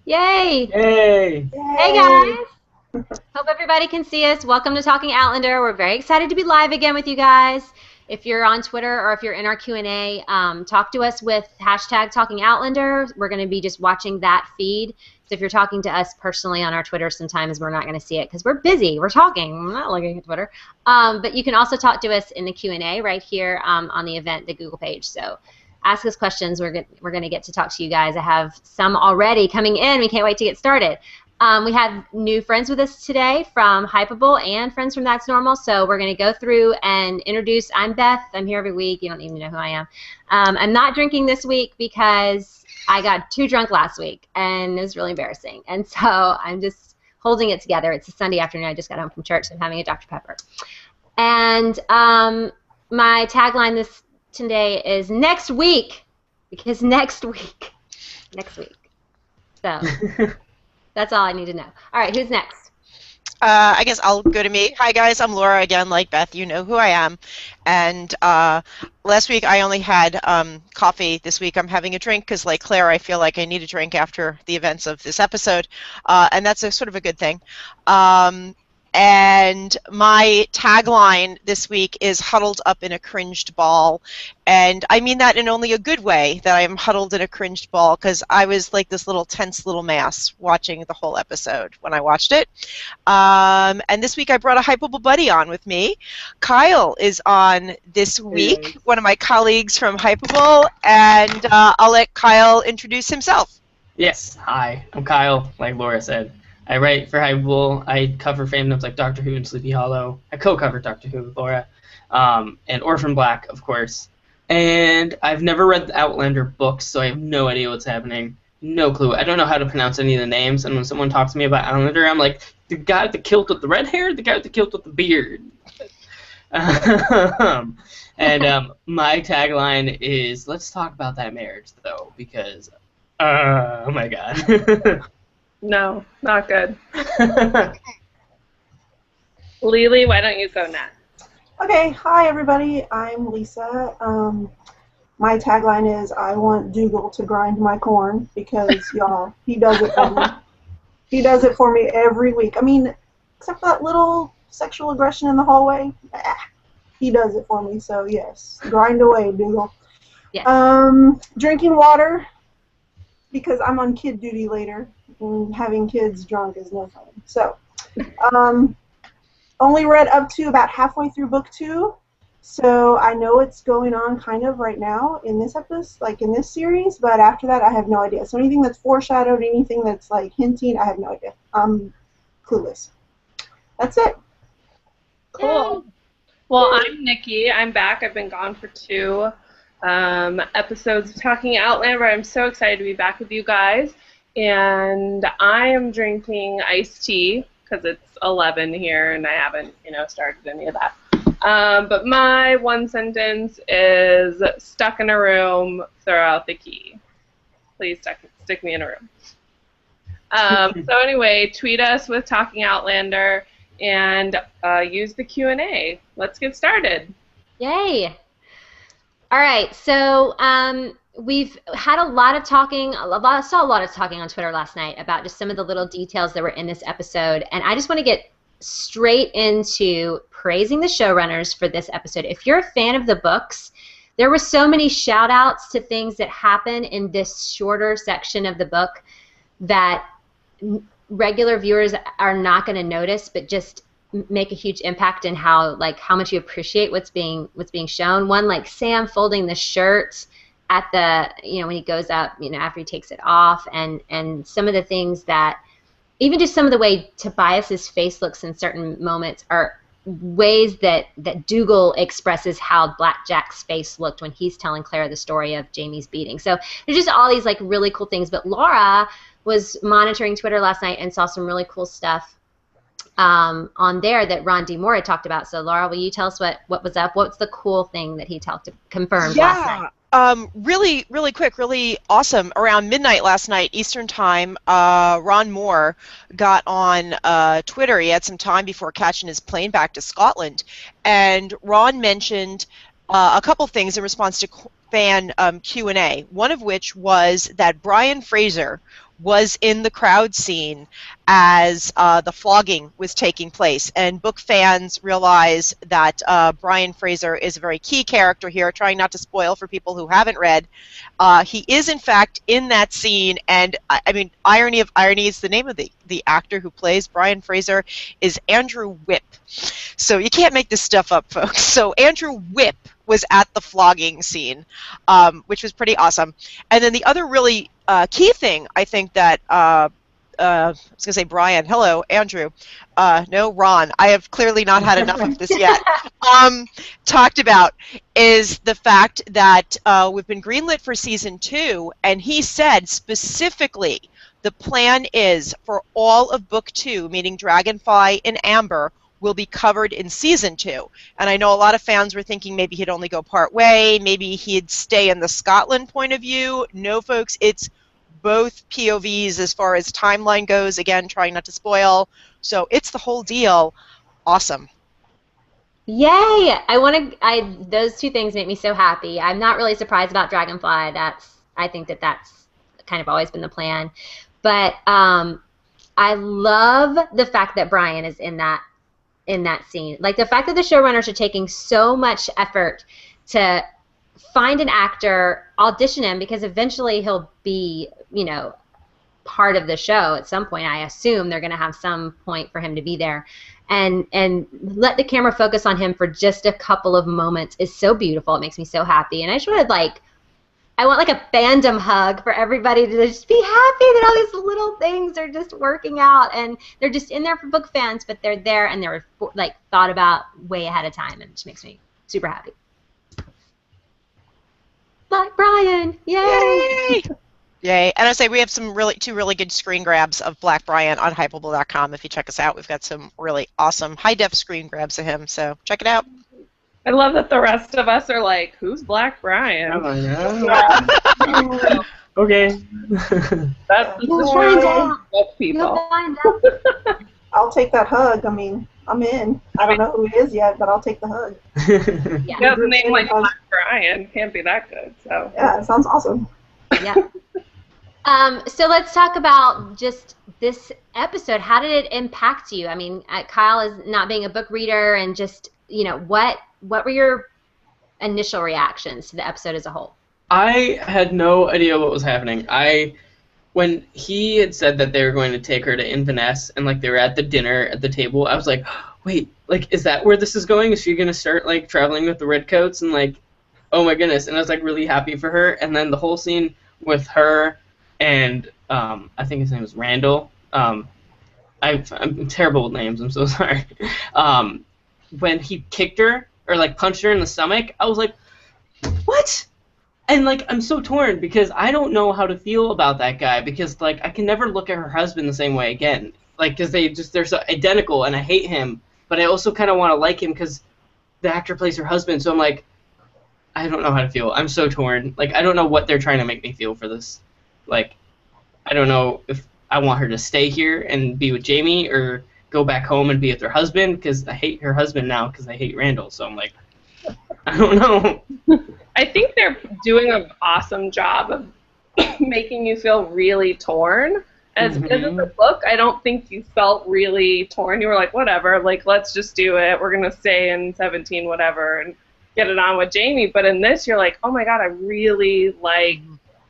Yay! Yay! Hey guys! Hope everybody can see us. Welcome to Talking Outlander. We're very excited to be live again with you guys. If you're on Twitter or if you're in our Q&A, talk to us with hashtag Talking Outlander. We're going to be just watching that feed. So if you're talking to us personally on our Twitter, sometimes we're not going to see it because we're busy. We're talking. I'm not looking at Twitter. But you can also talk to us in the Q&A right here on the event, the Google page. So ask us questions. We're going to get to talk to you guys. I have some already coming in. We can't wait to get started. We have new friends with us today from Hypable and friends from That's Normal. So we're going to go through and introduce. I'm Beth. I'm here every week. You don't even know who I am. I'm not drinking this week because I got too drunk last week, and it was really embarrassing. And so I'm just holding it together. It's a Sunday afternoon. I just got home from church. So I'm having a Dr. Pepper. And my tagline this today is next week, because next week. So that's all I need to know. All right, who's next? I guess I'll go to me. Hi guys, I'm Laura again. Like Beth, you know who I am. And last week I only had coffee. This week I'm having a drink because, like Claire, I feel like I need a drink after the events of this episode, and that's a sort of a good thing. And my tagline this week is huddled up in a cringed ball. And I mean that in only a good way, that I am huddled in a cringed ball, because I was like this little tense little mass watching the whole episode when I watched it. And this week I brought a Hypable buddy on with me. Kyle is on this week, one of my colleagues from Hypable, and I'll let Kyle introduce himself. Yes, hi, I'm Kyle, like Laura said. I write for Hypable. I cover fandoms like Doctor Who and Sleepy Hollow. I co-cover Doctor Who with Laura, and Orphan Black, of course. And I've never read the Outlander books, so I have no idea what's happening. No clue. I don't know how to pronounce any of the names, and when someone talks to me about Outlander, I'm like, the guy with the kilt with the red hair, the guy with the kilt with the beard. My tagline is, let's talk about that marriage, though, because, oh my god. No, not good. Lily, why don't you go next? Okay, hi everybody, I'm Lisa. My tagline is, I want Dougal to grind my corn, because, y'all, he does it for me. He does it for me every week. I mean, except for that little sexual aggression in the hallway, he does it for me, so yes, grind away, Dougal. Yeah. Drinking water, because I'm on kid duty later, and having kids drunk is no fun. So, only read up to about halfway through book 2, so I know it's going on kind of right now in this episode, like in this series, but after that I have no idea. So anything that's foreshadowed, anything that's like hinting, I have no idea. I'm clueless. That's it. Cool. Well, I'm Nikki. I'm back. I've been gone for 2 episodes of Talking Outlander. I'm so excited to be back with you guys. And I am drinking iced tea because it's 11 here and I haven't, started any of that. But my one sentence is, stuck in a room, throw out the key. Please stick me in a room. So anyway, tweet us with Talking Outlander and use the Q&A. Let's get started. Yay. All right, so we've had a lot of talking, saw a lot of talking on Twitter last night about just some of the little details that were in this episode, and I just want to get straight into praising the showrunners for this episode. If you're a fan of the books, there were so many shout-outs to things that happen in this shorter section of the book that regular viewers are not going to notice, but just make a huge impact in how much you appreciate what's being shown. One, like Sam folding the shirt at the when he goes up after he takes it off, and some of the things that, even just some of the way Tobias's face looks in certain moments are ways that Dougal expresses how Blackjack's face looked when he's telling Claire the story of Jamie's beating. So there's just all these like really cool things. But Laura was monitoring Twitter last night and saw some really cool stuff on there that Ron D. Moore had talked about. So Laura, will you tell us what was up? What's the cool thing that he confirmed last night? Really quick, really awesome. Around midnight last night, Eastern Time, Ron Moore got on Twitter. He had some time before catching his plane back to Scotland, and Ron mentioned a couple things in response to fan Q&A, one of which was that Brian Fraser was in the crowd scene as the flogging was taking place. And book fans realize that Brian Fraser is a very key character here, trying not to spoil for people who haven't read. He is, in fact, in that scene, and I mean, irony of ironies, the name of the actor who plays Brian Fraser is Andrew Whipp. So you can't make this stuff up, folks. So Andrew Whipp was at the flogging scene, which was pretty awesome. And then the other really key thing, I think that, I was going to say Brian, hello, Andrew, no, Ron, I have clearly not had enough of this yet, talked about is the fact that we've been greenlit for season 2, and he said specifically the plan is for all of book 2, meaning Dragonfly and Amber, will be covered in season 2. And I know a lot of fans were thinking maybe he'd only go part way, maybe he'd stay in the Scotland point of view. No, folks, it's both POVs as far as timeline goes. Again, trying not to spoil. So it's the whole deal. Awesome. Yay! Those two things make me so happy. I'm not really surprised about Dragonfly. I think that's kind of always been the plan. But I love the fact that Brian is in that scene. Like the fact that the showrunners are taking so much effort to find an actor, audition him, because eventually he'll be, part of the show at some point. I assume they're going to have some point for him to be there. And let the camera focus on him for just a couple of moments is so beautiful. It makes me so happy. And I just wanted, I want a fandom hug for everybody to just be happy that all these little things are just working out, and they're just in there for book fans, but they're there and they're thought about way ahead of time, and it just makes me super happy. Like Brian, yay! Yay! And I say we have two really good screen grabs of Black Brian on Hypable.com. If you check us out, we've got some really awesome high-def screen grabs of him. So check it out. I love that the rest of us are like, who's Black Brian? Oh, yeah. Okay. That's You'll the find truth out. of people. You'll find out. I'll take that hug. I mean, I'm in. I don't know who he is yet, but I'll take the hug. Yeah. He has a name like Black Brian. Can't be that good. So Yeah, it sounds awesome. Yeah. So let's talk about just this episode. How did it impact you? I mean, Kyle is not being a book reader, and just, what were your initial reactions to the episode as a whole? I had no idea what was happening. When he had said that they were going to take her to Inverness, and they were at the dinner at the table, I was like, wait, is that where this is going? Is she going to start traveling with the Redcoats? And oh my goodness. And I was really happy for her. And then the whole scene with her and I think his name was Randall. I'm terrible with names. I'm so sorry. When he kicked her or punched her in the stomach, I was like, what? And I'm so torn because I don't know how to feel about that guy, because I can never look at her husband the same way again. Because they're so identical, and I hate him, but I also kind of want to like him because the actor plays her husband. So I'm I don't know how to feel. I'm so torn. I don't know what they're trying to make me feel for this. I don't know if I want her to stay here and be with Jamie or go back home and be with her husband, because I hate her husband now because I hate Randall. So I'm I don't know. I think they're doing an awesome job of making you feel really torn. As in the book, I don't think you felt really torn. You were like, whatever, let's just do it. We're going to stay in 17, whatever, and get it on with Jamie. But in this, you're like, oh my God, I really like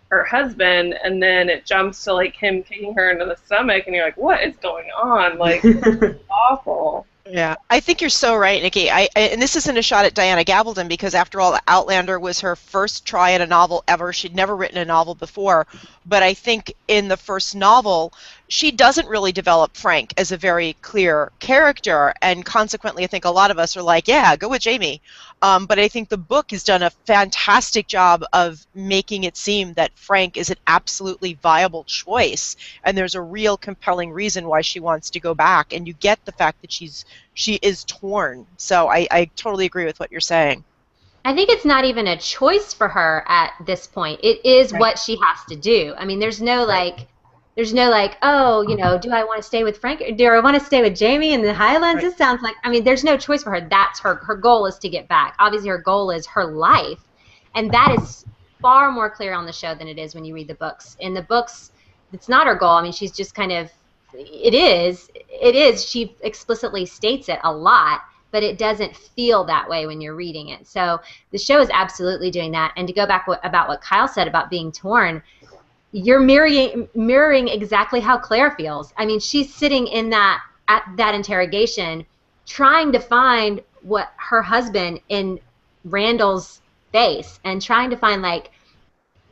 her husband. And then it jumps to him kicking her into the stomach, and you're like, what is going on? It's awful. Yeah, I think you're so right, Nikki. And this isn't a shot at Diana Gabaldon, because after all, Outlander was her first try at a novel ever. She'd never written a novel before. But I think in the first novel, she doesn't really develop Frank as a very clear character. And consequently, I think a lot of us are like, yeah, go with Jamie. But I think the book has done a fantastic job of making it seem that Frank is an absolutely viable choice. And there's a real compelling reason why she wants to go back. And you get the fact that she is torn. So I totally agree with what you're saying. I think it's not even a choice for her at this point. It is what she has to do. I mean, there's no oh, do I want to stay with Frank, or do I want to stay with Jamie in the Highlands? This sounds there's no choice for her. That's her goal is to get back. Obviously, her goal is her life, and that is far more clear on the show than it is when you read the books. In the books, it's not her goal. I mean, she's just kind of, it is, she explicitly states it a lot, but it doesn't feel that way when you're reading it. So the show is absolutely doing that. And to go back about what Kyle said about being torn, you're mirroring exactly how Claire feels. I mean, she's sitting in at that interrogation trying to find what her husband in Randall's face and trying to find like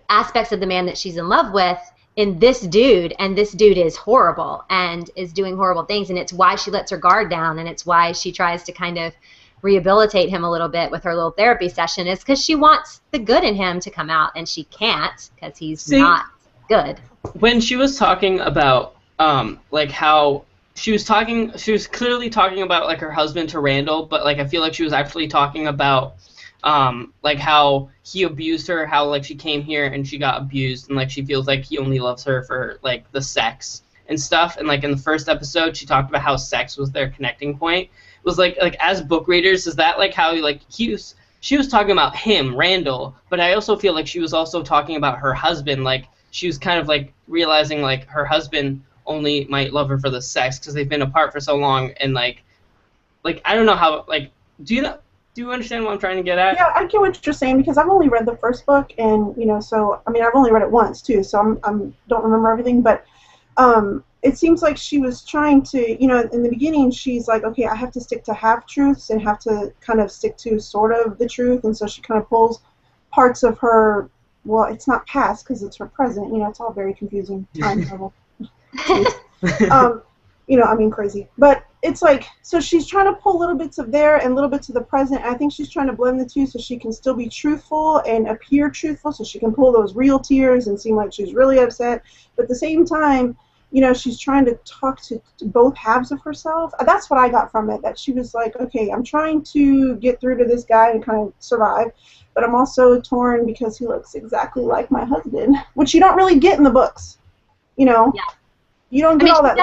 aspects of the man that she's in love with in this dude, and this dude is horrible and is doing horrible things, and it's why she lets her guard down, and it's why she tries to kind of rehabilitate him a little bit with her little therapy session, is because she wants the good in him to come out, and she can't because he's not good. When she was talking about like how she was clearly talking about like her husband to Randall, but like I feel like she was actually talking about like how he abused her, how like she came here and she got abused, and like she feels like he only loves her for like the sex and stuff. And like in the first episode, she talked about how sex was their connecting point. It was like as book readers, is that like how like she was talking about him, Randall, but I also feel like she was also talking about her husband. Like she was kind of like realizing like her husband only might love her for the sex because they've been apart for so long, and like I don't know how, like, do you understand what I'm trying to get at? Yeah, I get what you're saying, because I've only read the first book, and so I mean I've only read it once too, so I'm don't remember everything, but it seems like she was trying to, in the beginning she's like, okay, I have to stick to half truths and have to kind of stick to sort of the truth, and so she kind of pulls parts of her, well, it's not past because it's her present, it's all very confusing, time travel. I mean, crazy. But it's like, so she's trying to pull little bits of there and little bits of the present. And I think she's trying to blend the two so she can still be truthful and appear truthful, so she can pull those real tears and seem like she's really upset. But at the same time, she's trying to talk to both halves of herself. That's what I got from it, that she was like, okay, I'm trying to get through to this guy and kind of survive, but I'm also torn because he looks exactly like my husband, which you don't really get in the books, Yeah. You don't get all that.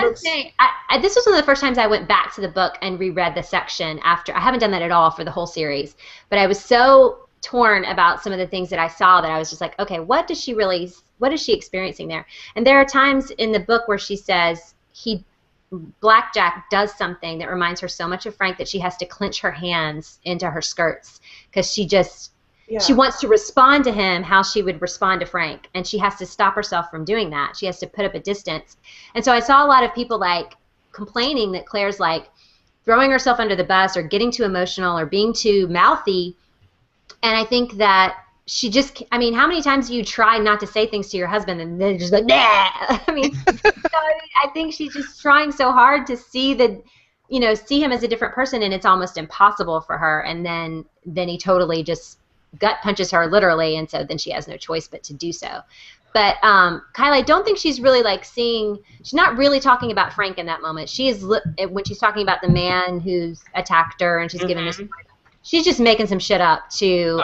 This was one of the first times I went back to the book and reread the section after. I haven't done that at all for the whole series, but I was so torn about some of the things that I saw that I was just like, okay, what is she experiencing there? And there are times in the book where she says Blackjack does something that reminds her so much of Frank that she has to clench her hands into her skirts because she wants to respond to him how she would respond to Frank, and she has to stop herself from doing that. She has to put up a distance. And so I saw a lot of people like complaining that Claire's like throwing herself under the bus or getting too emotional or being too mouthy. And I think that she just, I mean, how many times do you try not to say things to your husband and they're just like, nah? I mean, I think she's just trying so hard to see him as a different person, and it's almost impossible for her. And then he totally just gut punches her literally, and so then she has no choice but to do so. But Kyle, I don't think she's really like she's not really talking about Frank in that moment. She is, when she's talking about the man who's attacked her and she's giving this, she's just making some shit up to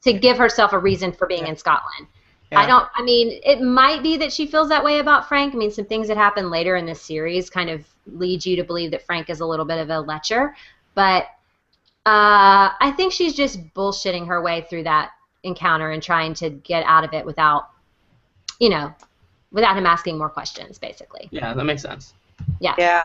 give herself a reason for being in Scotland. Yeah. I mean, it might be that she feels that way about Frank. I mean, some things that happen later in this series kind of lead you to believe that Frank is a little bit of a lecher, but I think she's just bullshitting her way through that encounter and trying to get out of it without him asking more questions, basically. Yeah, that makes sense. Yeah. Yeah.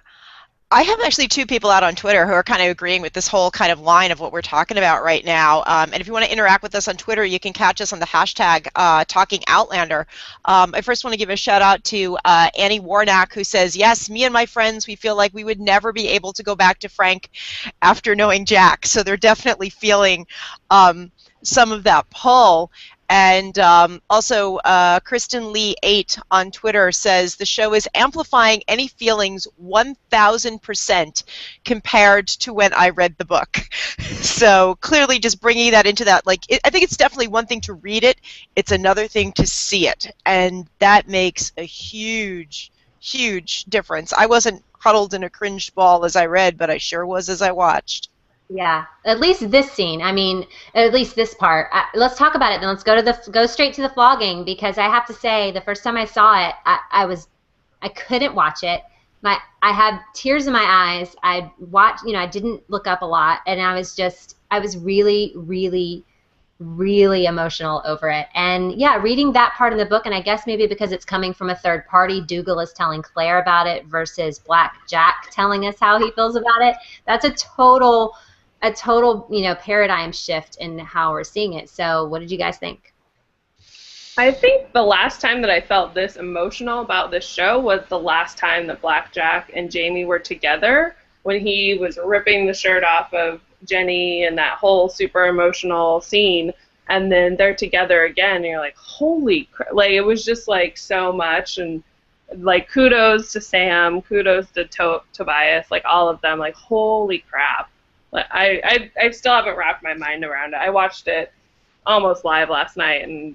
I have actually two people out on Twitter who are kind of agreeing with this whole kind of line of what we're talking about right now. And if you want to interact with us on Twitter, you can catch us on the hashtag Talking Outlander. I first want to give a shout out to Annie Warnock, who says, yes, me and my friends, we feel like we would never be able to go back to Frank after knowing Jack. So they're definitely feeling some of that pull. And also, Kristen Lee 8 on Twitter says the show is amplifying any feelings 1,000% compared to when I read the book. So clearly, just bringing that into that, like, I think it's definitely one thing to read it; it's another thing to see it, and that makes a huge, huge difference. I wasn't huddled in a cringed ball as I read, but I sure was as I watched. Yeah, at least this scene. I mean, at least this part. Let's talk about it. Then let's go straight to the flogging, because I have to say, the first time I saw it, I couldn't watch it. I had tears in my eyes. I didn't look up a lot, and I was really, really really emotional over it. And yeah, reading that part in the book, and I guess maybe because it's coming from a third party, Dougal is telling Claire about it versus Black Jack telling us how he feels about it. That's a total, paradigm shift in how we're seeing it. So what did you guys think? I think the last time that I felt this emotional about this show was the last time that Black Jack and Jamie were together, when he was ripping the shirt off of Jenny and that whole super emotional scene, and then they're together again, and you're like, holy crap. Like, it was just like so much, and like kudos to Sam, kudos to Tobias, like all of them, like holy crap. Like, I still haven't wrapped my mind around it. I watched it almost live last night, and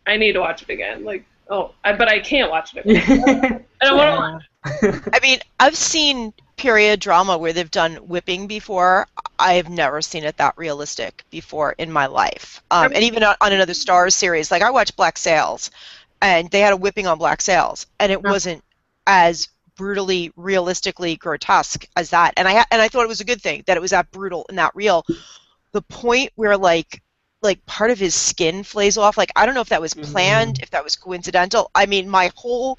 I need to watch it again. Like, but I can't watch it again. I don't want to watch it. I mean, I've seen period drama where they've done whipping before. I've never seen it that realistic before in my life. And even on another Starz series, like I watched Black Sails, and they had a whipping on Black Sails, and it wasn't as brutally, realistically grotesque as that. And I thought it was a good thing that it was that brutal and that real. The point where like part of his skin flays off, like I don't know if that was planned, if that was coincidental. I mean, my whole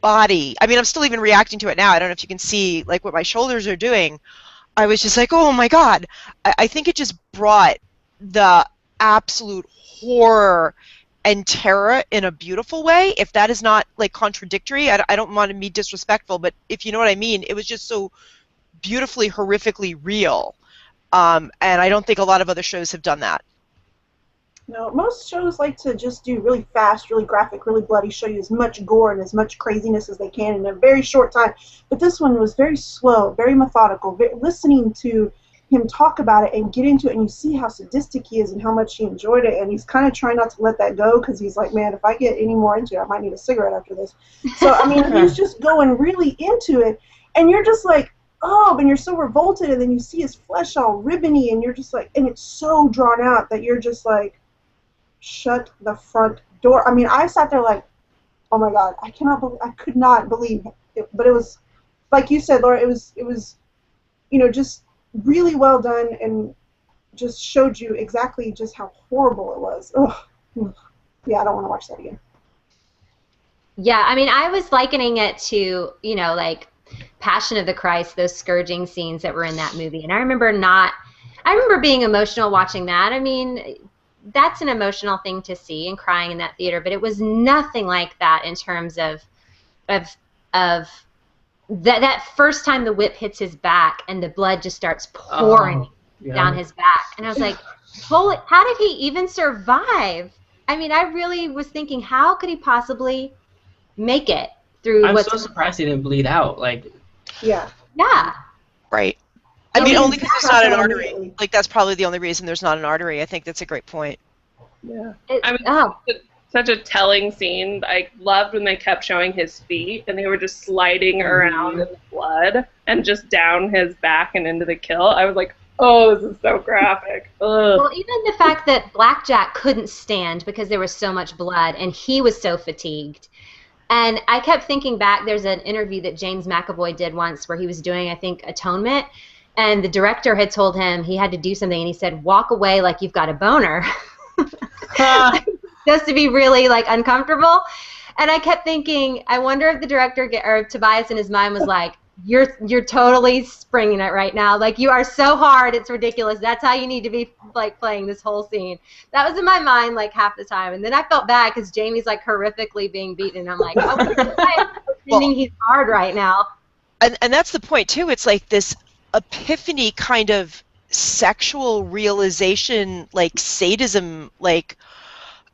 body, I mean, I'm still even reacting to it now. I don't know if you can see like what my shoulders are doing. I was just like, oh my God. I think it just brought the absolute horror and terror in a beautiful way. If that is not like contradictory, I don't want to be disrespectful, but if you know what I mean, it was just so beautifully, horrifically real. And I don't think a lot of other shows have done that. No, most shows like to just do really fast, really graphic, really bloody, show you as much gore and as much craziness as they can in a very short time. But this one was very slow, very methodical. Listening to him talk about it and get into it, and you see how sadistic he is and how much he enjoyed it, and he's kind of trying not to let that go because he's like, man, if I get any more into it, I might need a cigarette after this. So, I mean, he's just going really into it, and you're just like, oh, and you're so revolted, and then you see his flesh all ribbony, and you're just like, and it's so drawn out that you're just like, shut the front door. I mean, I sat there like, oh my God, I could not believe it. But it was, like you said, Laura, it was, just really well done and just showed you exactly just how horrible it was. Ugh. Yeah, I don't want to watch that again. Yeah, I mean, I was likening it to, like Passion of the Christ, those scourging scenes that were in that movie. And I remember being emotional watching that. I mean, that's an emotional thing to see and crying in that theater, but it was nothing like that in terms of that first time the whip hits his back and the blood just starts pouring down his back. And I was like, holy, how did he even survive? I mean, I really was thinking, how could he possibly make it through I'm so surprised he didn't bleed out. Like, yeah. Right. I mean, only because there's not an artery. Like, that's probably the only reason there's not an artery. I think that's a great point. Yeah. Such a telling scene. I loved when they kept showing his feet, and they were just sliding around in the blood and just down his back and into the kill. I was like, oh, this is so graphic. Ugh. Well, even the fact that Blackjack couldn't stand because there was so much blood, and he was so fatigued. And I kept thinking back, there's an interview that James McAvoy did once where he was doing, I think, Atonement, and the director had told him he had to do something, and he said, walk away like you've got a boner. Just to be really, like, uncomfortable. And I kept thinking, I wonder if the director, or Tobias in his mind was like, you're totally springing it right now. Like, you are so hard, it's ridiculous. That's how you need to be, like, playing this whole scene. That was in my mind, like, half the time. And then I felt bad because Jamie's, like, horrifically being beaten. And I'm like, oh, I'm pretending he's hard right now. And that's the point, too. It's like this epiphany kind of sexual realization, like sadism, like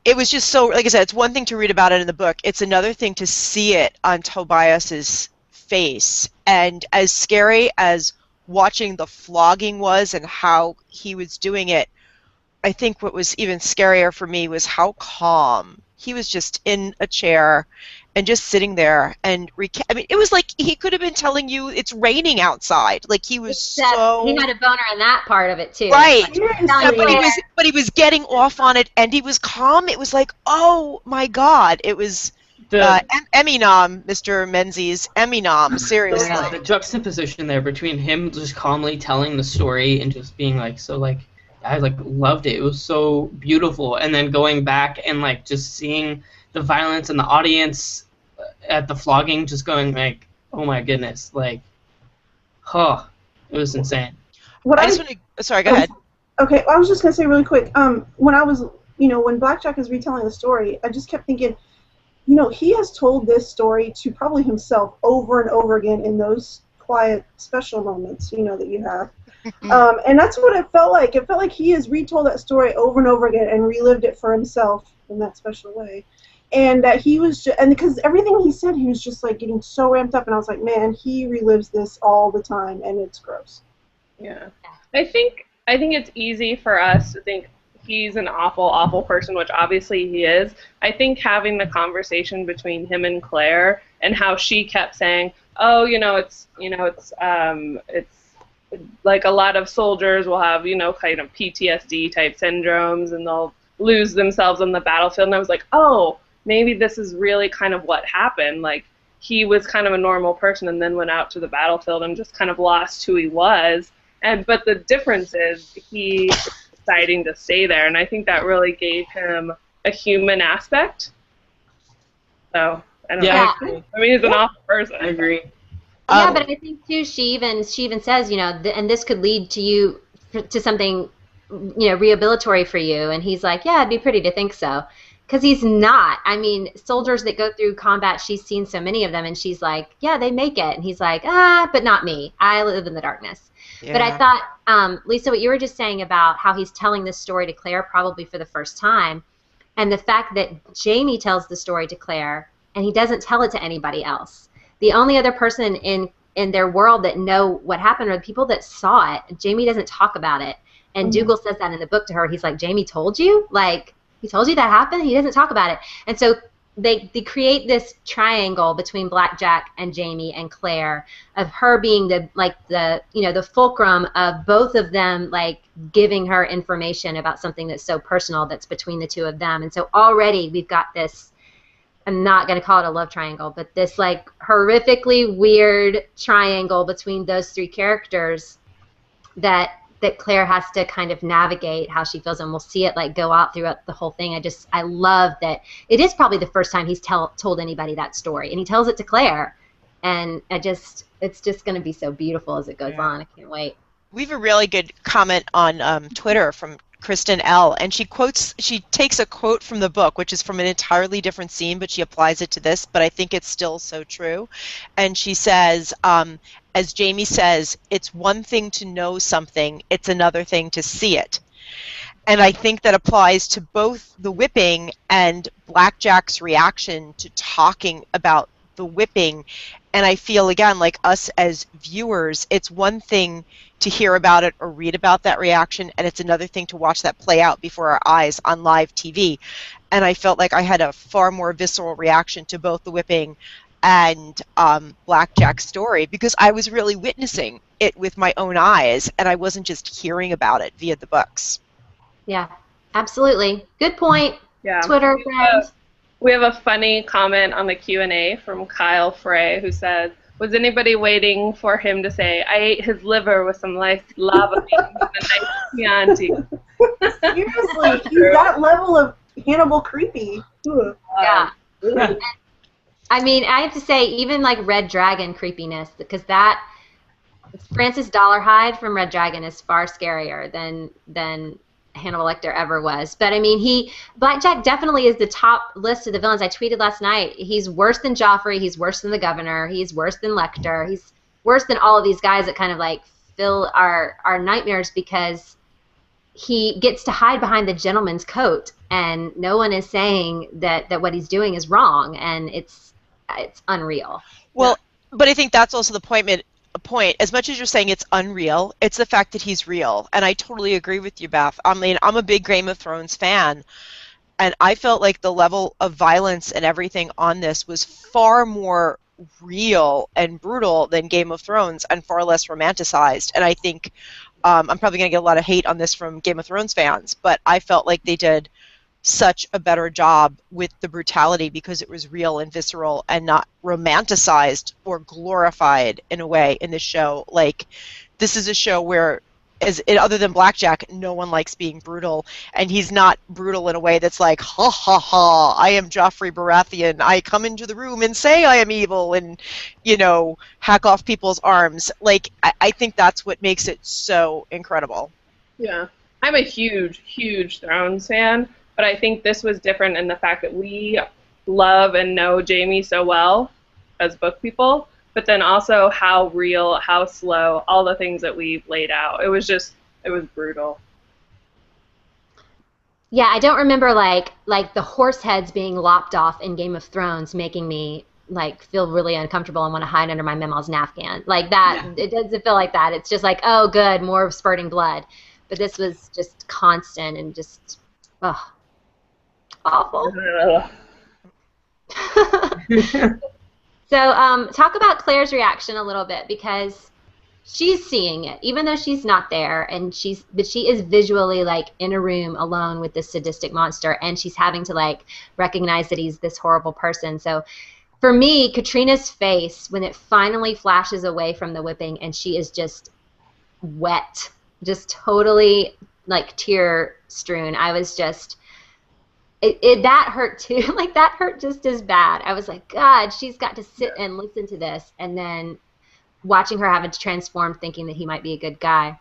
it was just so, like I said, it's one thing to read about it in the book. It's another thing to see it on Tobias's face. And as scary as watching the flogging was and how he was doing it, I think what was even scarier for me was how calm. He was just in a chair and just sitting there and I mean, it was like he could have been telling you it's raining outside. Like he was so. He had a boner in that part of it too. Right, but he was getting off on it, and he was calm. It was like, oh my God, it was Emmy nom, Mr. Menzies, Emmy nom. Seriously, the juxtaposition there between him just calmly telling the story and just being like so like I like loved it. It was so beautiful. And then going back and like just seeing the violence in the audience at the flogging, just going like, oh my goodness, like, huh, it was insane. What I just want to. Sorry, go oh, ahead. Okay, I was just gonna say really quick. When I was, when Blackjack is retelling the story, I just kept thinking, he has told this story to probably himself over and over again in those quiet, special moments, that you have. And that's what it felt like. It felt like he has retold that story over and over again and relived it for himself in that special way. And that he was just, and because everything he said, he was just like getting so ramped up, and I was like, man, he relives this all the time, and it's gross. Yeah. I think it's easy for us to think he's an awful, awful person, which obviously he is. I think having the conversation between him and Claire and how she kept saying, oh, it's like a lot of soldiers will have, kind of PTSD type syndromes and they'll lose themselves on the battlefield. And I was like, oh, maybe this is really kind of what happened. Like, he was kind of a normal person and then went out to the battlefield and just kind of lost who he was. But the difference is he deciding to stay there, and I think that really gave him a human aspect. So I don't know. I mean, he's an awful person. I agree. Yeah, but I think too, she even says, and this could lead to you to something, rehabilitatory for you. And he's like, yeah, it'd be pretty to think so. Because he's not. I mean, soldiers that go through combat, she's seen so many of them, and she's like, yeah, they make it. And he's like, but not me. I live in the darkness. Yeah. But I thought, Lisa, what you were just saying about how he's telling this story to Claire probably for the first time, and the fact that Jamie tells the story to Claire, and he doesn't tell it to anybody else. The only other person in their world that know what happened are the people that saw it. Jamie doesn't talk about it. And Dougal says that in the book to her. He's like, Jamie told you? Like, he told you that happened? He doesn't talk about it. And so they create this triangle between Blackjack and Jamie and Claire of her being the fulcrum of both of them, like, giving her information about something that's so personal that's between the two of them. And so already we've got this, I'm not going to call it a love triangle, but this like horrifically weird triangle between those three characters that Claire has to kind of navigate how she feels, and we'll see it like go out throughout the whole thing. I love that it is probably the first time he's told anybody that story, and he tells it to Claire, and it's just going to be so beautiful as it goes on. I can't wait. We have a really good comment on Twitter from Kristen L, and she takes a quote from the book, which is from an entirely different scene, but she applies it to this, but I think it's still so true. And she says, as Jamie says, it's one thing to know something, it's another thing to see it. And I think that applies to both the whipping and Blackjack's reaction to talking about the whipping. And I feel, again, like us as viewers, it's one thing to hear about it or read about that reaction, and it's another thing to watch that play out before our eyes on live TV. And I felt like I had a far more visceral reaction to both the whipping and Blackjack's story, because I was really witnessing it with my own eyes, and I wasn't just hearing about it via the books. Yeah, absolutely. Good point. Yeah. Twitter friends. We have a funny comment on the Q&A from Kyle Frey, who says, was anybody waiting for him to say, I ate his liver with some nice lava beans and a nice Chianti? Seriously, he's that level of Hannibal creepy. Yeah. I mean, I have to say, even like Red Dragon creepiness, because that Francis Dollarhide from Red Dragon is far scarier than Hannibal Lecter ever was. But I mean, Blackjack definitely is the top list of the villains. I tweeted last night, he's worse than Joffrey, he's worse than the Governor, he's worse than Lecter, he's worse than all of these guys that kind of like fill our nightmares, because he gets to hide behind the gentleman's coat, and no one is saying that what he's doing is wrong, and it's unreal. Well, but I think that's also the point. As much as you're saying it's unreal, it's the fact that he's real. And I totally agree with you, Beth. I mean, I'm a big Game of Thrones fan, and I felt like the level of violence and everything on this was far more real and brutal than Game of Thrones, and far less romanticized. And I think I'm probably going to get a lot of hate on this from Game of Thrones fans, but I felt like they did such a better job with the brutality because it was real and visceral and not romanticized or glorified in a way in this show. Like, this is a show where other than Blackjack, no one likes being brutal, and he's not brutal in a way that's like, ha ha ha, I am Joffrey Baratheon, I come into the room and say I am evil, and, hack off people's arms. Like, I think that's what makes it so incredible. Yeah. I'm a huge, huge Thrones fan, but I think this was different in the fact that we love and know Jaime so well as book people, but then also how real, how slow, all the things that we've laid out. It was brutal. Yeah, I don't remember like the horse heads being lopped off in Game of Thrones making me like feel really uncomfortable and want to hide under my Mema's napkin. Like that, yeah. It doesn't feel like that. It's just like, oh, good, more spurting blood. But this was just constant and just, awful. So talk about Claire's reaction a little bit, because she's seeing it, even though she's not there, but she is visually like in a room alone with this sadistic monster, and she's having to like recognize that he's this horrible person. So for me, Katrina's face when it finally flashes away from the whipping and she is just wet, just totally like tear strewn. I was just, that hurt too. Like that hurt just as bad. I was like, God, she's got to sit and listen to this, and then watching her having to transform, thinking that he might be a good guy.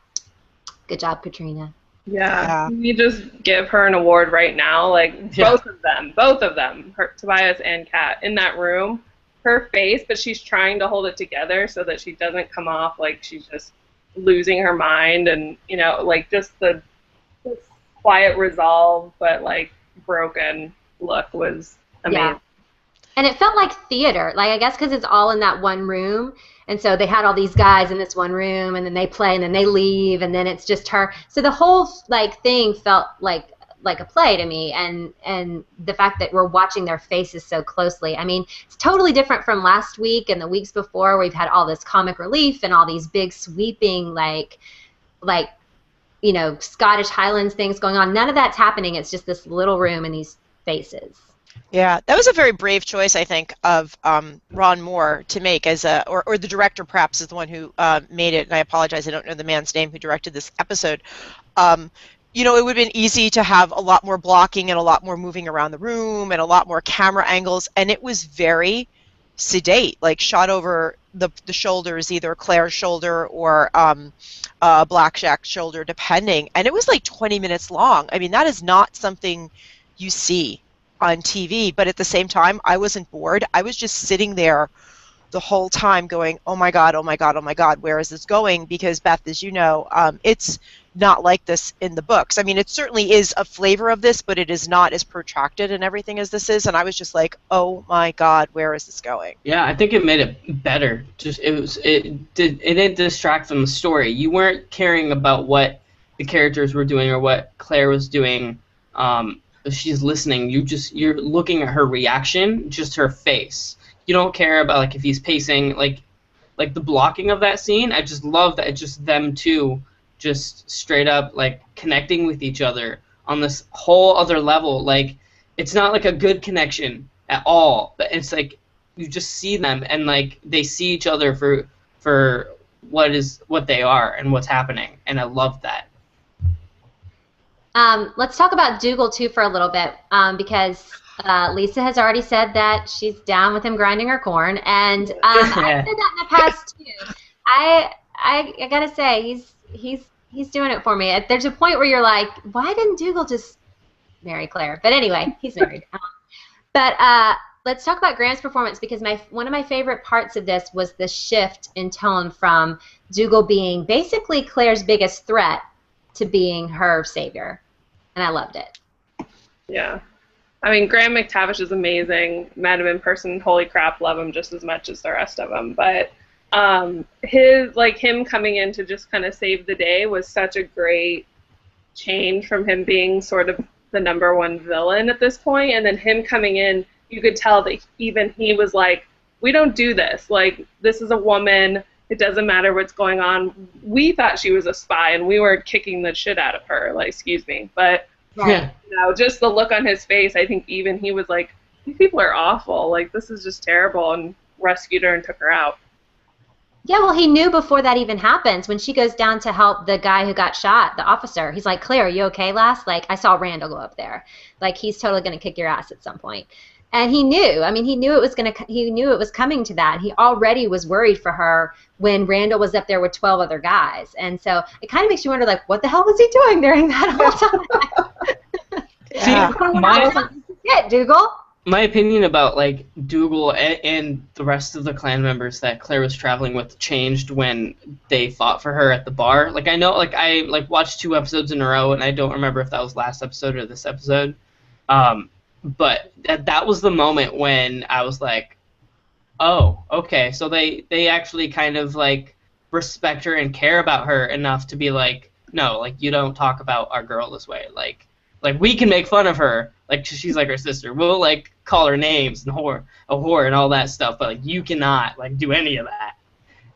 Good job, Katrina. Yeah. You just give her an award right now. Like both of them, her, Tobias and Kat, in that room, her face, but she's trying to hold it together so that she doesn't come off like she's just losing her mind, and like just the quiet resolve, but like broken look was amazing. Yeah. And it felt like theater, like I guess because it's all in that one room, and so they had all these guys in this one room, and then they play, and then they leave, and then it's just her. So the whole like thing felt like a play to me, and the fact that we're watching their faces so closely. I mean, it's totally different from last week and the weeks before, where we've had all this comic relief and all these big sweeping like Scottish Highlands things going on. None of that's happening. It's just this little room and these faces. Yeah, that was a very brave choice, I think, of Ron Moore to make or the director perhaps is the one who made it. And I apologize, I don't know the man's name who directed this episode. It would have been easy to have a lot more blocking and a lot more moving around the room and a lot more camera angles, and it was very sedate, like shot over the shoulders, either Claire's shoulder or Blackjack's shoulder, depending. And it was like 20 minutes long. I mean, that is not something you see on TV, but at the same time, I wasn't bored. I was just sitting there the whole time going, oh my God, oh my God, oh my God, where is this going? Because Beth, as you know, it's not like this in the books. I mean, it certainly is a flavor of this, but it is not as protracted and everything as this is. And I was just like, oh my God, where is this going? Yeah, I think it made it better. It didn't distract from the story. You weren't caring about what the characters were doing or what Claire was doing. She's listening. You're looking at her reaction, just her face. You don't care about like if he's pacing, like the blocking of that scene. I just love that it's just them two, just straight up like connecting with each other on this whole other level. Like it's not like a good connection at all, but it's like you just see them and like they see each other for what they are and what's happening, and I love that. Let's talk about Dougal too for a little bit, because Lisa has already said that she's down with him grinding her corn, and I've said that in the past too. I gotta say he's doing it for me. There's a point where you're like, why didn't Dougal just marry Claire? But anyway, he's married. But let's talk about Graham's performance, because one of my favorite parts of this was the shift in tone from Dougal being basically Claire's biggest threat to being her savior. And I loved it. Yeah. I mean, Graham McTavish is amazing. Met him in person. Holy crap, love him just as much as the rest of them. But him coming in to just kind of save the day was such a great change from him being sort of the number one villain at this point. And then him coming in, you could tell that even he was like, we don't do this. Like, this is a woman. It doesn't matter what's going on. We thought she was a spy, and we were kicking the shit out of her. Like, excuse me. But, just the look on his face, I think even he was like, these people are awful. Like, this is just terrible, and rescued her and took her out. Yeah, well, he knew before that even happens. When she goes down to help the guy who got shot, the officer, he's like, Claire, are you okay, lass? Like, I saw Randall go up there. Like, he's totally going to kick your ass at some point. And he knew. I mean, he knew he knew it was coming to that. He already was worried for her when Randall was up there with 12 other guys. And so it kind of makes you wonder, like, what the hell was he doing during that whole time? See, Dougal. my opinion about like Dougal and the rest of the clan members that Claire was traveling with changed when they fought for her at the bar. Like I know, like I like watched 2 episodes in a row, and I don't remember if that was last episode or this episode. But that was the moment when I was like, oh, okay, so they actually kind of like respect her and care about her enough to be like, no, like you don't talk about our girl this way, like we can make fun of her, like she's like our sister. We'll like call her names and a whore and all that stuff, but like you cannot like do any of that.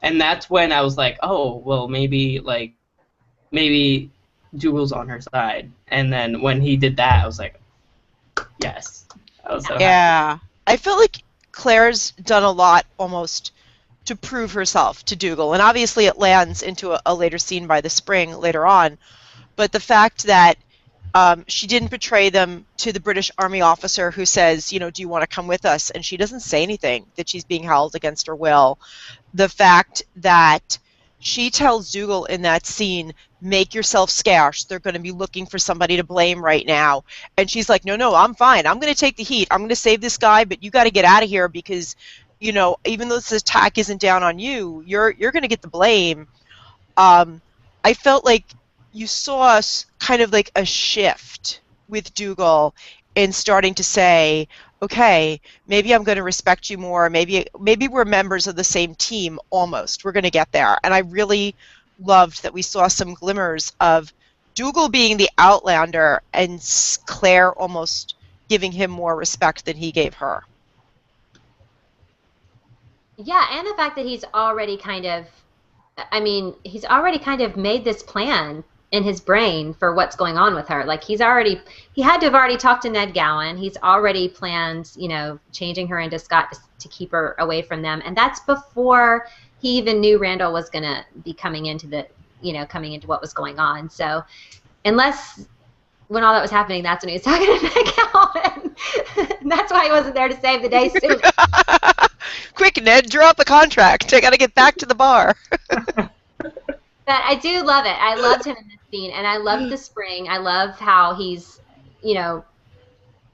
And that's when I was like, oh, well maybe Dougal's on her side. And then when he did that, I was like, yes. I was so happy. I feel like Claire's done a lot almost to prove herself to Dougal, and obviously it lands into a later scene by the spring later on. But the fact that she didn't betray them to the British Army officer who says, you know, do you want to come with us? And she doesn't say anything, that she's being held against her will. The fact that she tells Dougal in that scene, make yourself scarce. They're going to be looking for somebody to blame right now. And she's like, no, I'm fine. I'm going to take the heat. I'm going to save this guy, but you got to get out of here because, you know, even though this attack isn't down on you, you're going to get the blame. I felt like you saw kind of like a shift with Dougal in starting to say, okay, maybe I'm going to respect you more. Maybe we're members of the same team almost. We're going to get there. And I really loved that we saw some glimmers of Dougal being the Outlander and Claire almost giving him more respect than he gave her. Yeah, and the fact that he's already kind of made this plan in his brain for what's going on with her. Like he had to have already talked to Ned Gowan. He's already planned, you know, changing her into Scott to keep her away from them. And that's before he even knew Randall was going to be coming into what was going on. So unless when all that was happening, that's when he was talking to Ned Gowan. And that's why he wasn't there to save the day sooner. Quick, Ned, draw up a contract. I got to get back to the bar. But I do love it. I loved him in this scene, and I loved the spring. I love how he's, you know,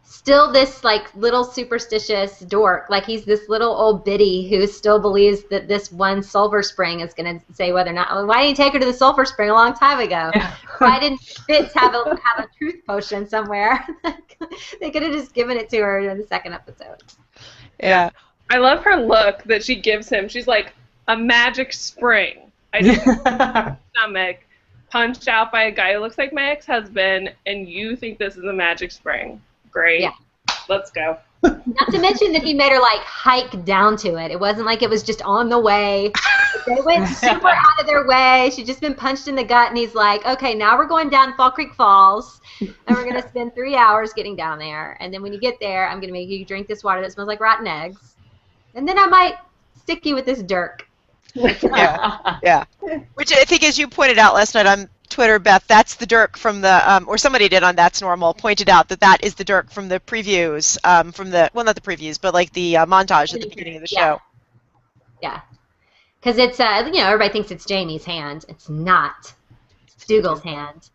still this like little superstitious dork. Like he's this little old biddy who still believes that this one sulfur spring is going to say whether or not. Why didn't you take her to the sulfur spring a long time ago? Yeah. Why didn't Fitz have a truth potion somewhere? They could have just given it to her in the second episode. Yeah. I love her look that she gives him. She's like, a magic spring. I just stomach punched out by a guy who looks like my ex-husband, and you think this is a magic spring. Great. Yeah. Let's go. Not to mention that he made her like hike down to it. It wasn't like it was just on the way. They went super out of their way. She'd just been punched in the gut, and he's like, okay, now we're going down Fall Creek Falls, and we're going to spend 3 hours getting down there. And then when you get there, I'm going to make you drink this water that smells like rotten eggs. And then I might stick you with this dirk. Yeah. Which I think, as you pointed out last night on Twitter, Beth, that's the Dirk from the, or somebody did on That's Normal, pointed out that is the Dirk from the previews, well, not the previews, but like the montage at the beginning of the show. Yeah. Because it's, you know, everybody thinks it's Jamie's hand. It's not. It's Dougal's hand.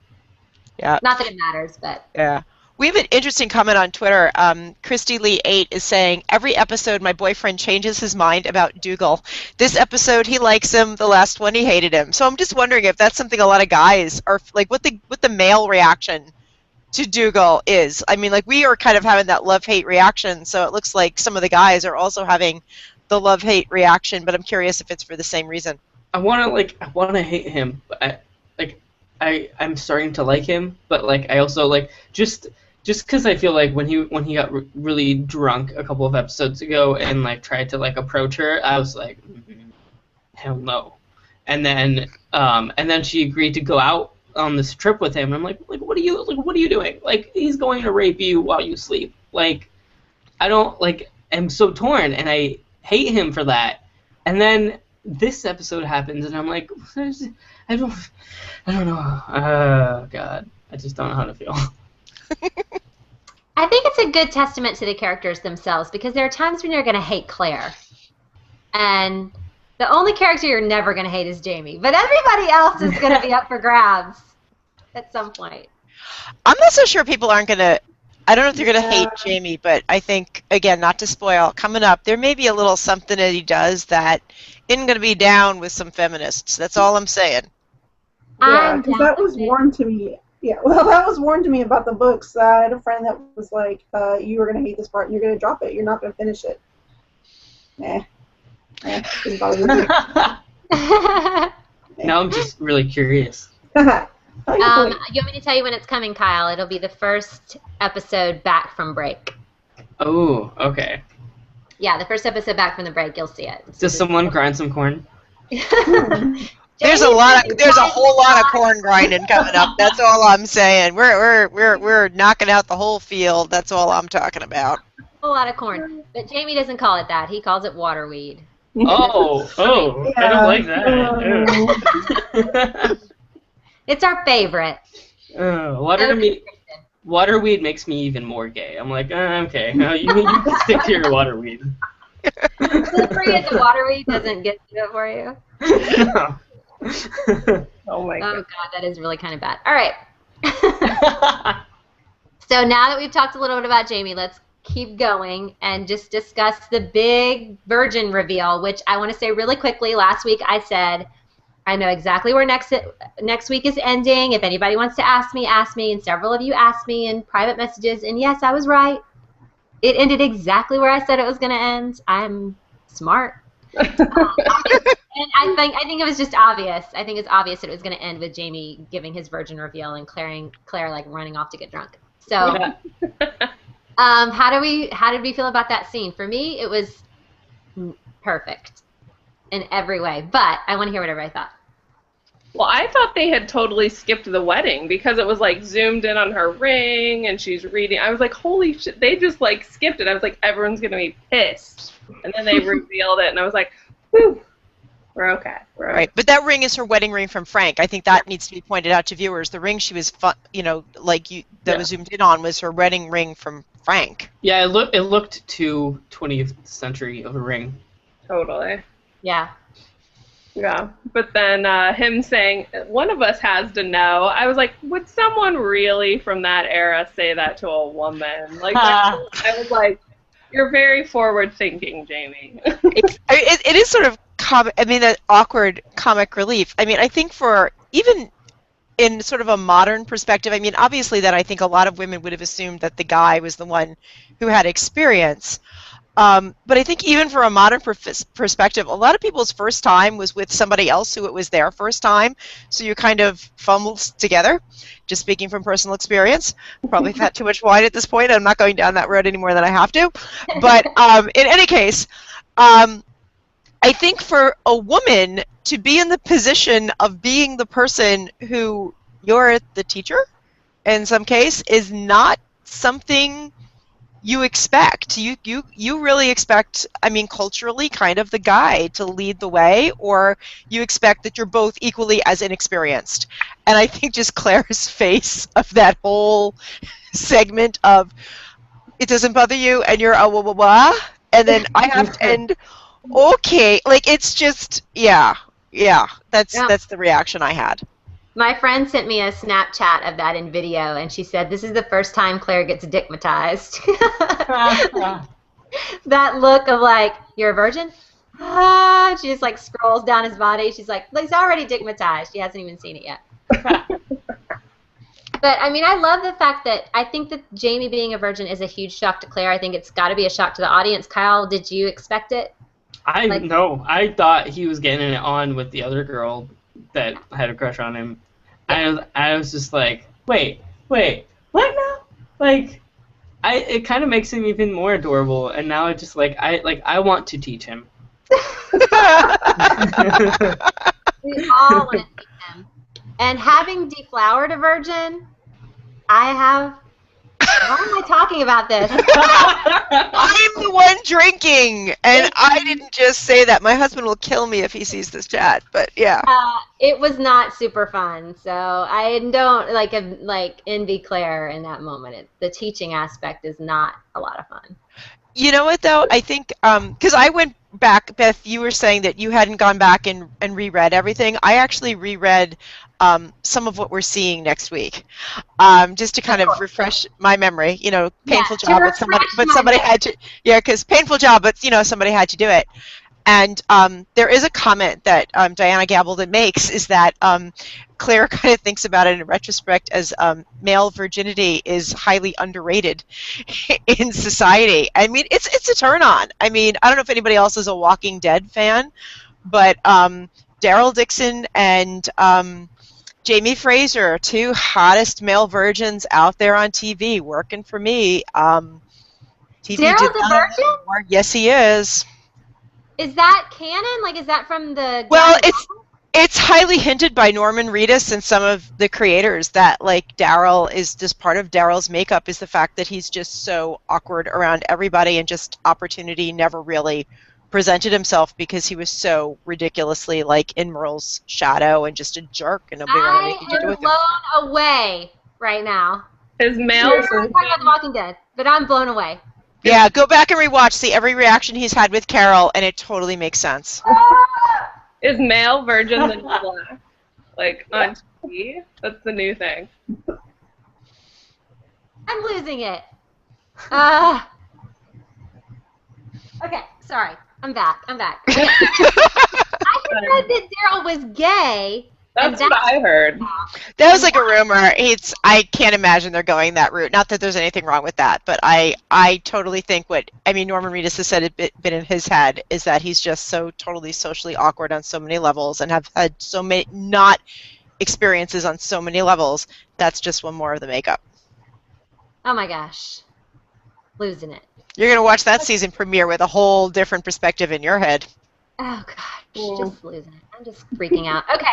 Yeah. Not that it matters, but. Yeah. We have an interesting comment on Twitter. Christy Lee 8 is saying, every episode my boyfriend changes his mind about Dougal. This episode he likes him, the last one he hated him. So I'm just wondering if that's something a lot of guys are, like what the male reaction to Dougal is. I mean, like we are kind of having that love-hate reaction, so it looks like some of the guys are also having the love-hate reaction, but I'm curious if it's for the same reason. I want to hate him, but I'm starting to like him, but like I also like just because I feel like when he got really drunk a couple of episodes ago and like tried to like approach her, I was like, hell no. And then she agreed to go out on this trip with him. And I'm like what are you doing? Like he's going to rape you while you sleep. Like I don't like. I'm so torn, and I hate him for that. And then this episode happens, and I'm like, I don't know. Oh God, I just don't know how to feel. I think it's a good testament to the characters themselves, because there are times when you're going to hate Claire. And the only character you're never going to hate is Jamie. But everybody else is going to be up for grabs at some point. I'm not so sure people aren't going to... I don't know if they're going to hate Jamie, but I think, again, not to spoil, coming up, there may be a little something that he does that isn't going to be down with some feminists. That's all I'm saying. Yeah, because that was warned to me. Yeah, well, that was warned to me about the books. I had a friend that was like, you were going to hate this part and you're going to drop it. You're not going to finish it. Didn't bother me. Now I'm just really curious. You want me to tell you when it's coming, Kyle? It'll be the first episode back from break. Oh, okay. Yeah, the first episode back from the break, you'll see it. Does someone grind some corn? There's a whole lot of corn grinding coming up. That's all I'm saying. We're knocking out the whole field. That's all I'm talking about. A whole lot of corn. But Jamie doesn't call it that. He calls it waterweed. Oh, yeah. I don't like that. It's our favorite. Waterweed makes me even more gay. I'm like, okay, no, you can stick to your waterweed. Slippery as a waterweed doesn't get to it for you. No. Oh my God. Oh God, that is really kind of bad. All right. So now that we've talked a little bit about Jamie, let's keep going and just discuss the big virgin reveal, which I want to say really quickly. Last week I said, I know exactly where next week is ending. If anybody wants to ask me, and several of you asked me in private messages, and yes, I was right. It ended exactly where I said it was going to end. I'm smart. And I think it was just obvious. I think it's obvious that it was going to end with Jamie giving his virgin reveal and Claire like running off to get drunk. So, how did we feel about that scene? For me, it was perfect in every way. But I want to hear what everybody thought. Well, I thought they had totally skipped the wedding because it was like zoomed in on her ring and she's reading. I was like, holy shit, they just like skipped it. I was like, everyone's going to be pissed. And then they revealed it and I was like, whew, we're okay. Right, but that ring is her wedding ring from Frank. I think that needs to be pointed out to viewers. The ring she was, was zoomed in on was her wedding ring from Frank. Yeah, it looked too 20th century of a ring. Totally. Yeah. Yeah, but then him saying, one of us has to know, I was like, would someone really from that era say that to a woman? Like, I was like, you're very forward-thinking, Jamie. It is sort of, that awkward comic relief. I mean, I think for, even in sort of a modern perspective, I mean, obviously that I think a lot of women would have assumed that the guy was the one who had experience. But I think even from a modern perspective, a lot of people's first time was with somebody else who it was their first time, so you kind of fumbled together. Just speaking from personal experience, probably had too much wine at this point. I'm not going down that road any more than I have to. But in any case, I think for a woman to be in the position of being the person who you're the teacher, in some case, is not something you expect. You really expect, I mean, culturally, kind of the guy to lead the way, or you expect that you're both equally as inexperienced. And I think just Claire's face of that whole segment of, it doesn't bother you, and you're and then I have to end, okay, like it's just, yeah, that's the reaction I had. My friend sent me a Snapchat of that in video, and she said, this is the first time Claire gets dickmatized. That look of like, you're a virgin? She just like scrolls down his body. She's like, he's already dickmatized. She hasn't even seen it yet. But, I mean, I love the fact that I think that Jamie being a virgin is a huge shock to Claire. I think it's got to be a shock to the audience. Kyle, did you expect it? No, I thought he was getting it on with the other girl that had a crush on him. I was just like, wait, what now? Like, it kind of makes him even more adorable, and now I just I want to teach him. We all want to teach him. And having deflowered a virgin, I have Why am I talking about this? I'm the one drinking, and I didn't just say that. My husband will kill me if he sees this chat, but yeah. It was not super fun, so I don't like envy Claire in that moment. The teaching aspect is not a lot of fun. You know what, though? I think, because I went back, Beth, you were saying that you hadn't gone back and reread everything. I actually reread some of what we're seeing next week, just to kind of refresh my memory. You know, painful job, but somebody had to, because painful job, but, somebody had to do it. And there is a comment that Diana Gabaldon makes, is that Claire kind of thinks about it in retrospect as male virginity is highly underrated in society. I mean, it's a turn on. I mean, I don't know if anybody else is a Walking Dead fan, but Daryl Dixon and Jamie Fraser, two hottest male virgins out there on TV, working for me. TV Daryl's a virgin? Yes, he is. Is that canon? Like, is that from the? Well, it's highly hinted by Norman Reedus and some of the creators that, like, Daryl is just part of Daryl's makeup is the fact that he's just so awkward around everybody, and just Opportunity never really presented himself because he was so ridiculously like in Merle's shadow and just a jerk, and nobody wanted anything to do with him. I am blown away right now. His male. We're talking about The Walking Dead, but I'm blown away. Yeah, go back and rewatch, see every reaction he's had with Carol, and it totally makes sense. Is male virgin the new black? Like, on TV? That's the new thing. I'm losing it. Okay, sorry. I'm back. Okay. I heard that Daryl was gay. That's what I heard. That was like a rumor. I can't imagine they're going that route. Not that there's anything wrong with that, but I totally think Norman Reedus has said it been in his head is that he's just so totally socially awkward on so many levels and have had so many not experiences on so many levels. That's just one more of the makeup. Oh my gosh. Losing it. You're going to watch that season premiere with a whole different perspective in your head. Oh gosh, just losing it. I'm just freaking out. Okay.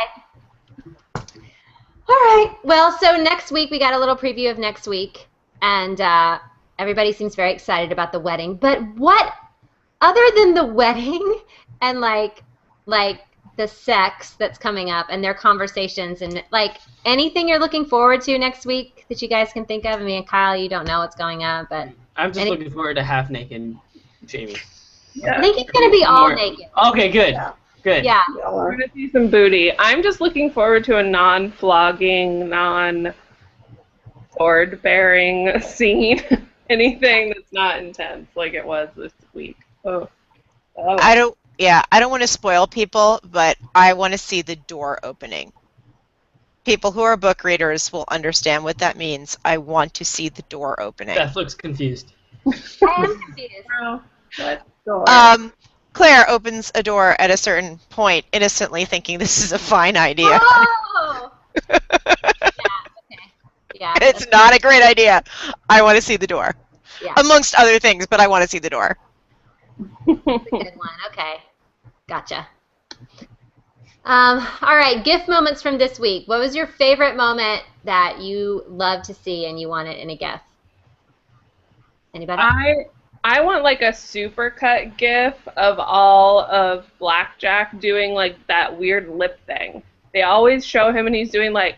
All right. Well, so next week we got a little preview of next week, and everybody seems very excited about the wedding. But what, other than the wedding and like the sex that's coming up and their conversations and like anything you're looking forward to next week that you guys can think of? I mean, Kyle, you don't know what's going on, but I'm just looking forward to half-naked Jamie. Yeah. I think he's gonna be all naked. Okay, good. Yeah. Good. Yeah. We're going to see some booty. I'm just looking forward to a non-flogging, non-sword-bearing scene. Anything that's not intense like it was this week. Oh. I don't want to spoil people, but I want to see the door opening. People who are book readers will understand what that means. I want to see the door opening. Beth looks confused. I am confused. What door? Claire opens a door at a certain point, innocently thinking this is a fine idea. Oh! Yeah, okay. Yeah. It's not a great idea. I want to see the door. Yeah. Amongst other things, but I want to see the door. That's a good one. Okay. Gotcha. All right, gift moments from this week. What was your favorite moment that you love to see and you want it in a gift? Anybody? I want like a supercut gif of all of Blackjack doing like that weird lip thing. They always show him and he's doing like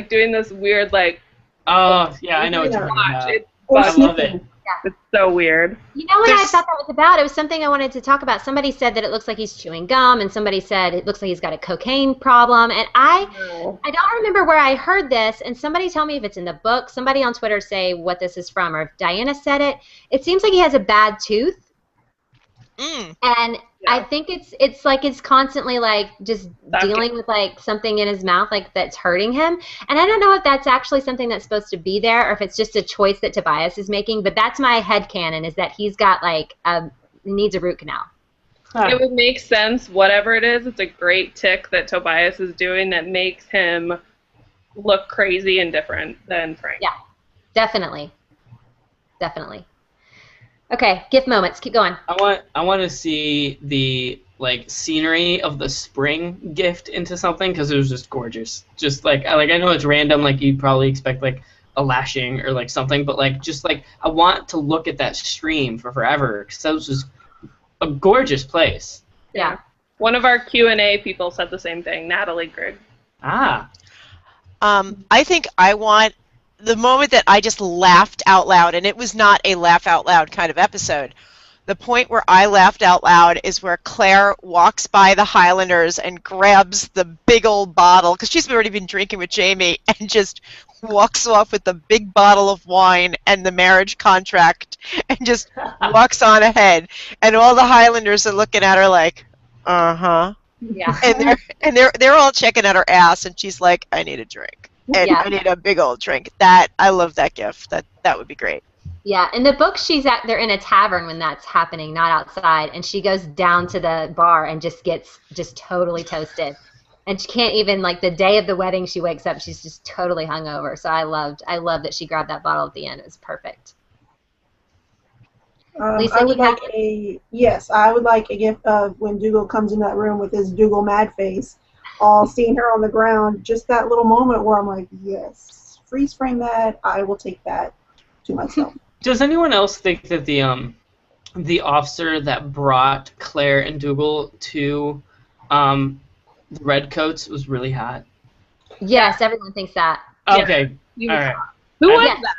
doing this weird like. Oh yeah, I know what you're talking about. I love it. Yeah. It's so weird. You know what I thought that was about? It was something I wanted to talk about. Somebody said that it looks like he's chewing gum, and somebody said it looks like he's got a cocaine problem. And I don't remember where I heard this, and somebody tell me if it's in the book. Somebody on Twitter say what this is from, or if Diana said it. It seems like he has a bad tooth. And I think it's like it's constantly like just dealing with like something in his mouth like that's hurting him. And I don't know if that's actually something that's supposed to be there or if it's just a choice that Tobias is making, but that's my headcanon is that he's got like needs a root canal. It would make sense, whatever it is. It's a great tick that Tobias is doing that makes him look crazy and different than Frank. Yeah, definitely. Okay, gift moments. Keep going. I want to see the like scenery of the spring gift into something because it was just gorgeous. Just like I know it's random. Like you'd probably expect like a lashing or like something, but like just like I want to look at that stream for forever because that was just a gorgeous place. Yeah. One of our Q&A people said the same thing, Natalie Grigg. Ah. I think I want the moment that I just laughed out loud, and it was not a laugh out loud kind of episode. The point where I laughed out loud is where Claire walks by the Highlanders and grabs the big old bottle, because she's already been drinking with Jamie, and just walks off with the big bottle of wine and the marriage contract, and just walks on ahead. And all the Highlanders are looking at her like, uh-huh. Yeah. And they're all checking out her ass, and she's like, I need a drink. And Yeah. I need a big old drink. I love that gift. That would be great. Yeah, in the book, they're in a tavern when that's happening, not outside, and she goes down to the bar and just gets totally toasted, and she can't even, like, the day of the wedding, she wakes up, she's just totally hungover. So I love that she grabbed that bottle at the end. It was perfect. Lisa, I would like I would like a gift of when Dougal comes in that room with his Dougal mad face, all seeing her on the ground. Just that little moment where I'm like, yes, freeze frame that. I will take that to myself. Does anyone else think that the officer that brought Claire and Dougal to the Redcoats was really hot? Yes, everyone thinks that. Okay, You- all right. Who was Yes. that?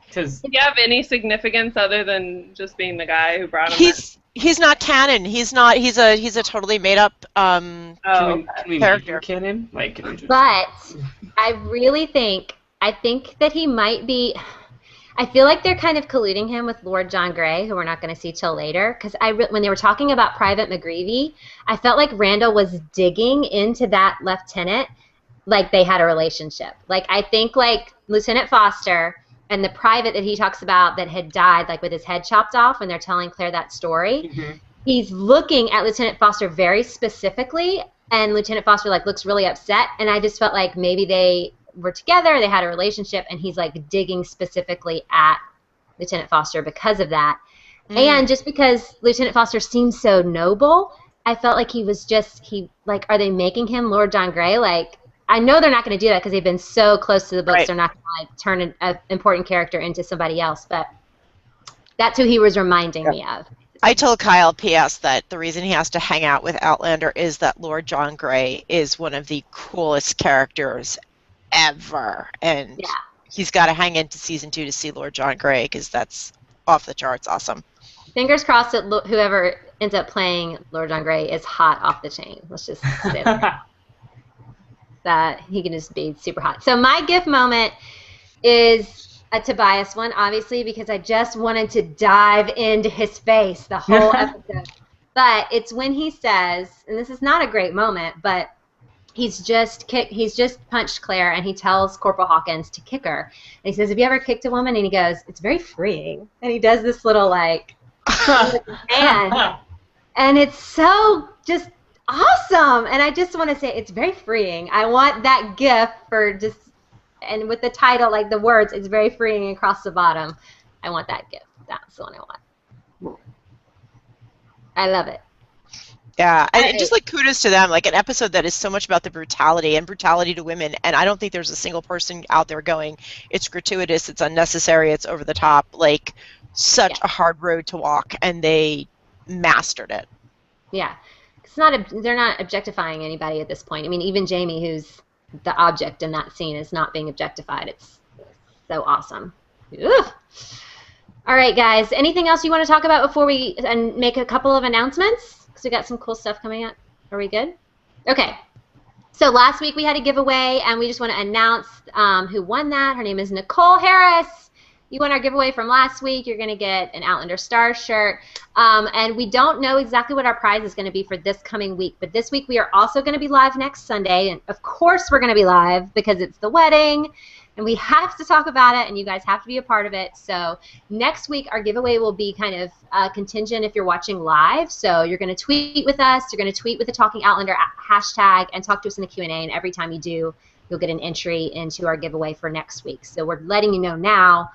Because Do you have any significance other than just being the guy who brought him He's not canon. He's not. He's a totally made up. can we make character. him canon? Like, can we just... But I really think that he might be. I feel like they're kind of colluding him with Lord John Grey, who we're not going to see till later. Because when they were talking about Private McGreevy, I felt like Randall was digging into that lieutenant like they had a relationship. Like, I think, like, Lieutenant Foster and the private that he talks about that had died, like, with his head chopped off when they're telling Claire that story, he's looking at Lieutenant Foster very specifically, and Lieutenant Foster, like, looks really upset. And I just felt like maybe they were together, they had a relationship, and he's, like, digging specifically at Lieutenant Foster because of that. And just because Lieutenant Foster seems so noble, I felt like are they making him Lord John Grey? Like, I know they're not going to do that because they've been so close to the books, Right. they're not going to, like, turn an important character into somebody else, but that's who he was reminding me of. I told Kyle P.S. that the reason he has to hang out with Outlander is that Lord John Grey is one of the coolest characters ever, and he's got to hang into season 2 to see Lord John Grey because that's off the charts awesome. Fingers crossed that whoever ends up playing Lord John Grey is hot off the chain. Let's just say that he can just be super hot. So my gift moment is a Tobias one, obviously, because I just wanted to dive into his face the whole episode. But it's when he says, and this is not a great moment, but he's just punched Claire, and he tells Corporal Hawkins to kick her. And he says, have you ever kicked a woman? And he goes, it's very freeing. And he does this little, like, hand. And it's so just awesome. And I just want to say it's very freeing. I want that gift for just, and with the title, like the words, it's very freeing across the bottom. I want that gift. That's the one I want. I love it. Yeah, and Right. just like kudos to them, like an episode that is so much about the brutality to women, and I don't think there's a single person out there going, it's gratuitous, it's unnecessary, it's over the top, like such a hard road to walk, and they mastered it. Yeah. They're not objectifying anybody at this point. I mean, even Jamie, who's the object in that scene, is not being objectified. It's so awesome. Ugh. All right, guys. Anything else you want to talk about before we make a couple of announcements? Because we got some cool stuff coming up. Are we good? Okay. So last week we had a giveaway, and we just want to announce who won that. Her name is Nicole Harris. You won our giveaway from last week. You're going to get an Outlander Stars shirt. And we don't know exactly what our prize is going to be for this coming week. But this week we are also going to be live next Sunday. And, of course, we're going to be live because it's the wedding. And we have to talk about it, and you guys have to be a part of it. So next week our giveaway will be kind of contingent if you're watching live. So you're going to tweet with us. You're going to tweet with the Talking Outlander hashtag and talk to us in the Q&A. And every time you do, you'll get an entry into our giveaway for next week. So we're letting you know now,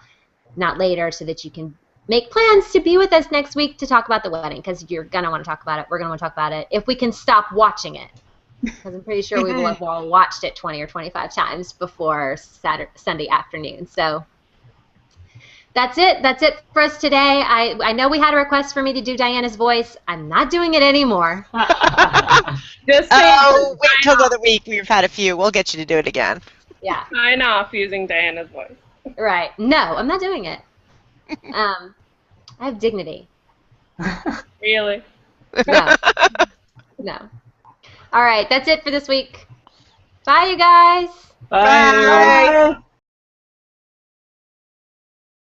not later, so that you can make plans to be with us next week to talk about the wedding, because you're going to want to talk about it. We're going to want to talk about it if we can stop watching it. because I'm pretty sure we will have all watched it 20 or 25 times before Sunday afternoon. So that's it. That's it for us today. I know we had a request for me to do Diana's voice. I'm not doing it anymore. Just Oh, wait till another week. We've had a few. We'll get you to do it again. Yeah. sign off using Diana's voice. Right. No, I'm not doing it. I have dignity. Really? No. No. All right. That's it for this week. Bye, you guys. Bye. Bye.